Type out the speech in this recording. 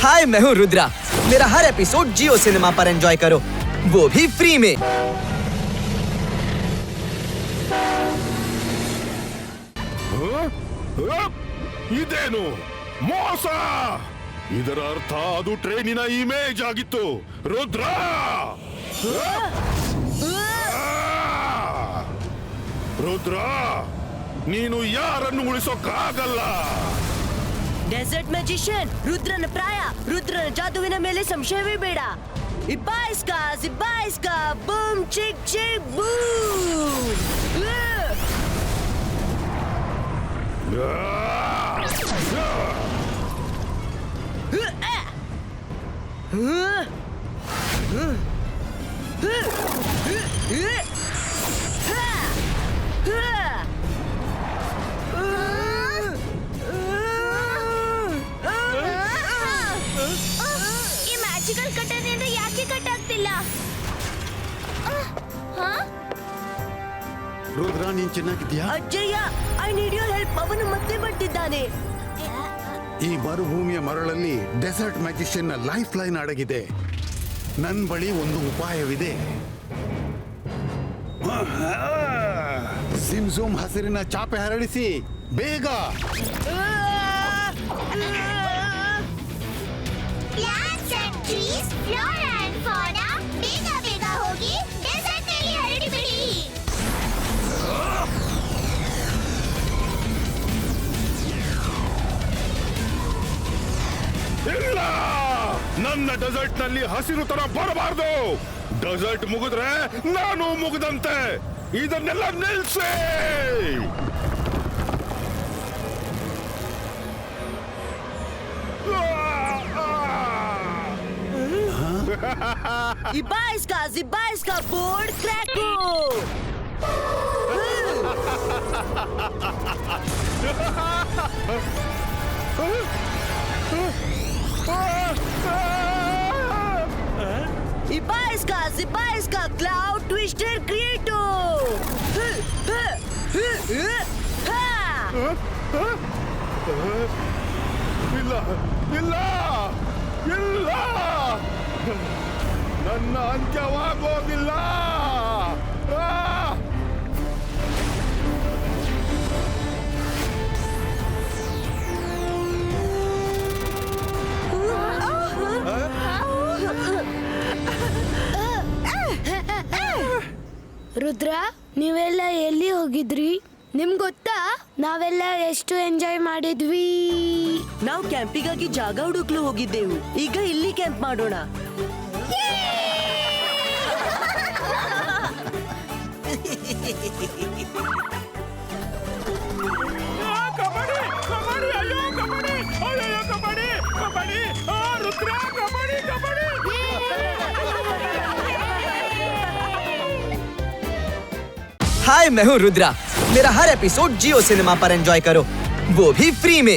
हाय, मैं हूँ रुद्रा। मेरा हर एपिसोड जियो सिनेमा पर एंजॉय करो, वो भी फ्री में। ಇದೇನು ಮೋಸ? ಇದರ ಅರ್ಥ ಅದು ಟ್ರೈನಿನ ಇಮೇಜ್ ಆಗಿತ್ತು. ರುದ್ರ, ರುದ್ರ, ನೀನು ಯಾರನ್ನು ಉಳಿಸೋಕ್ಕಾಗಲ್ಲ. ಡೆಸರ್ಟ್ ಮ್ಯಾಜಿಷಿಯನ್ ರುದ್ರನ ಪ್ರಾಯ, ರುದ್ರನ ಜಾದುವಿನ ಮೇಲೆ ಸಂಶಯವೇ ಬೇಡ. ಇಬ್ಬಾಯಿಸ್ಕಾ ಬೂಮ್ ಚಿಕ್ ಚಿಕ್ ಬೂಮ್. ಈ ಮ್ಯಾಜಿಕಲ್ ಕಟ್ಟರ್ ಯಾಕೆ ಕಟ್ ಆಗ್ತಿಲ್ಲ? ರುದ್ರ, ನೀನ್ ಚೆನ್ನಾಗಿದ್ಯಾ? ಅಜ್ಜಯ್ಯ, ಐ ನೀಡ್ ಯೋರ್ ಹೆಲ್ಪ್. ಅವನು ಮತ್ತೆ ಬರ್ತಿದ್ದಾನೆ. ಈ ಮರುಭೂಮಿಯ ಮರಳಲ್ಲಿ ಡೆಸರ್ಟ್ ಮ್ಯಾಜಿಷಿಯನ್ ನ ಲೈಫ್ ಲೈನ್ ಅಡಗಿದೆ. ನನ್ ಬಳಿ ಒಂದು ಉಪಾಯವಿದೆ. ಸಿಮ್ಸೂಮ್ ಹಸಿರಿನ ಚಾಪೆ ಹರಡಿಸಿ ಬೇಗ. Plants and trees, flora and fauna, ಬೇಗ ಹೋಗಿ ಡೆಸರ್ಟ್ ನಲ್ಲಿ ಹರಡಿಬಿಡಿ. ಇಲ್ಲ, ನನ್ನ ಡೆಸರ್ಟ್ ನಲ್ಲಿ ಹಸಿರು ತರ ಬರಬಾರ್ದು. ಡೆಸರ್ಟ್ ಮುಗಿದ್ರೆ ನಾನು ಮುಗಿದಂತೆ. ಇದನ್ನೆಲ್ಲ ನಿಲ್ಸಿ. ಇಬ್ಬಾಯಿಸ್ಕಾ board crack. Ibaiska, cloud twister creator. ಇಲ್ಲ ಇಲ್ಲ ಇಲ್ಲ, ನನ್ನ ಅಂತ್ಯವಾಗೋದಿಲ್ಲ. ರುದ್ರ, ನೀವೆಲ್ಲ ಎಲ್ಲಿ ಹೋಗಿದ್ರಿ? ನಿಮ್ಗೆ ಗೊತ್ತಾ ನಾವೆಲ್ಲ ಎಷ್ಟು ಎಂಜಾಯ್ ಮಾಡಿದ್ವಿ? ನಾವು ಕ್ಯಾಂಪಿಗಾಗಿ ಜಾಗ ಹುಡುಕ್ಲು ಹೋಗಿದ್ದೆವು. ಈಗ ಇಲ್ಲಿ ಕ್ಯಾಂಪ್ ಮಾಡೋಣ. हाय, मैं हूँ रुद्रा। मेरा हर एपिसोड जियो सिनेमा पर एंजॉय करो, वो भी फ्री में।